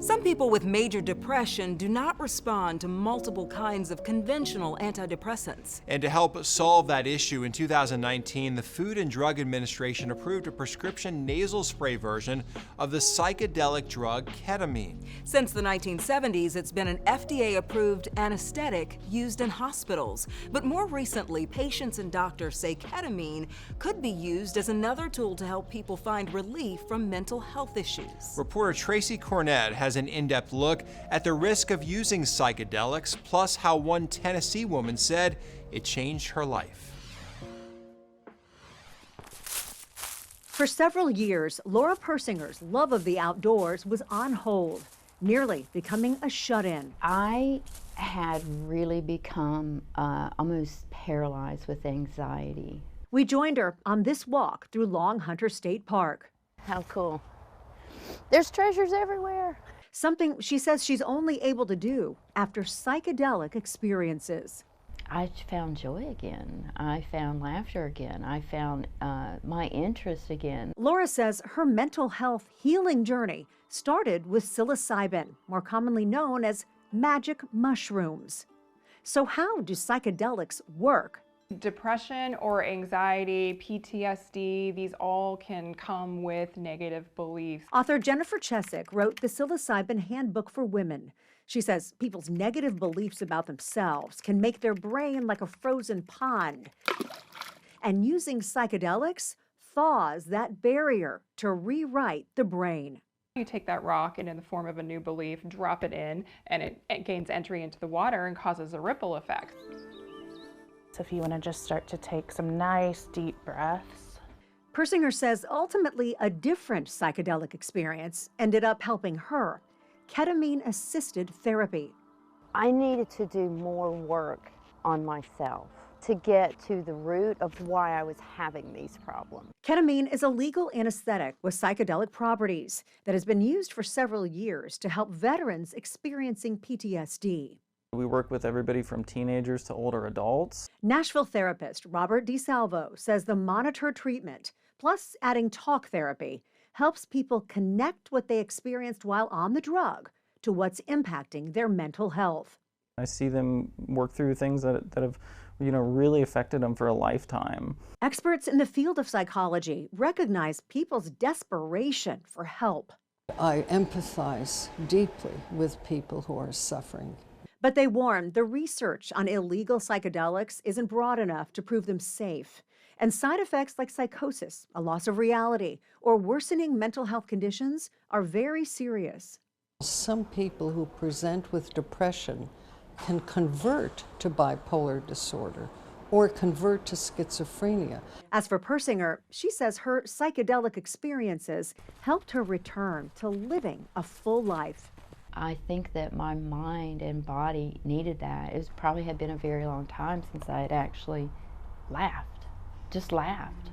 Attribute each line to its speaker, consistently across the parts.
Speaker 1: Some people with major depression do not respond to multiple kinds of conventional antidepressants.
Speaker 2: And to help solve that issue, in 2019, the Food and Drug Administration approved a prescription nasal spray version of the psychedelic drug ketamine.
Speaker 1: Since the 1970s, it's been an FDA-approved anesthetic used in hospitals. But more recently, patients and doctors say ketamine could be used as another tool to help people find relief from mental health issues.
Speaker 2: Reporter Tracy Cornett has an in-depth look at the risk of using psychedelics, plus how one Tennessee woman said it changed her life.
Speaker 3: For several years, Laura Persinger's love of the outdoors was on hold, nearly becoming a shut-in.
Speaker 4: I had really become almost paralyzed with anxiety.
Speaker 3: We joined her on this walk through Long Hunter State Park.
Speaker 4: How cool. There's treasures everywhere.
Speaker 3: Something she says she's only able to do after psychedelic experiences.
Speaker 4: I found joy again. I found laughter again. I found my interest again.
Speaker 3: Laura says her mental health healing journey started with psilocybin, more commonly known as magic mushrooms. So how do psychedelics work?
Speaker 5: Depression or anxiety, PTSD, these all can come with negative beliefs.
Speaker 3: Author Jennifer Chesick wrote the Psilocybin Handbook for Women. She says people's negative beliefs about themselves can make their brain like a frozen pond. And using psychedelics thaws that barrier to rewrite the brain.
Speaker 5: You take that rock and in the form of a new belief, drop it in, and it gains entry into the water and causes a ripple effect.
Speaker 6: So if you want to just start to take some nice deep breaths.
Speaker 3: Persinger says ultimately a different psychedelic experience ended up helping her, ketamine-assisted therapy.
Speaker 4: I needed to do more work on myself to get to the root of why I was having these problems.
Speaker 3: Ketamine is a legal anesthetic with psychedelic properties that has been used for several years to help veterans experiencing PTSD.
Speaker 7: We work with everybody from teenagers to older adults.
Speaker 3: Nashville therapist Robert DeSalvo says the monitored treatment, plus adding talk therapy, helps people connect what they experienced while on the drug to what's impacting their mental health.
Speaker 7: I see them work through things that have really affected them for a lifetime.
Speaker 3: Experts in the field of psychology recognize people's desperation for help.
Speaker 8: I empathize deeply with people who are suffering.
Speaker 3: But they warn the research on illegal psychedelics isn't broad enough to prove them safe. And side effects like psychosis, a loss of reality, or worsening mental health conditions are very serious.
Speaker 8: Some people who present with depression can convert to bipolar disorder or convert to schizophrenia.
Speaker 3: As for Persinger, she says her psychedelic experiences helped her return to living a full life.
Speaker 4: I think that my mind and body needed that. It probably had been a very long time since I had actually laughed, just laughed.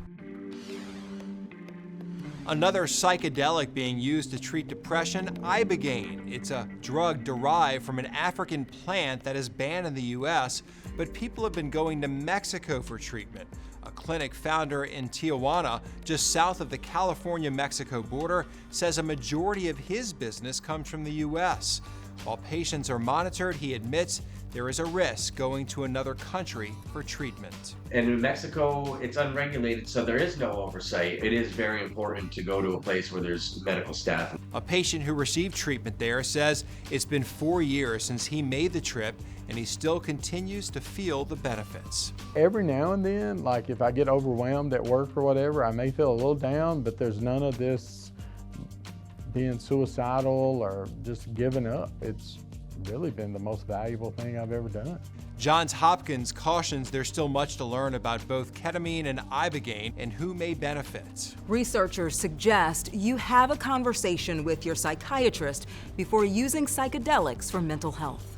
Speaker 2: Another psychedelic being used to treat depression, ibogaine. It's a drug derived from an African plant that is banned in the U.S., but people have been going to Mexico for treatment. A clinic founder in Tijuana, just south of the California-Mexico border, says a majority of his business comes from the U.S. While patients are monitored, he admits there is a risk going to another country for treatment.
Speaker 9: And in Mexico, it's unregulated, so there is no oversight. It is very important to go to a place where there's medical staff.
Speaker 2: A patient who received treatment there says it's been 4 years since he made the trip, and he still continues to feel the benefits.
Speaker 10: Every now and then, like if I get overwhelmed at work or whatever, I may feel a little down, but there's none of this being suicidal or just giving up. It's really been the most valuable thing I've ever done.
Speaker 2: Johns Hopkins cautions there's still much to learn about both ketamine and ibogaine and who may benefit.
Speaker 1: Researchers suggest you have a conversation with your psychiatrist before using psychedelics for mental health.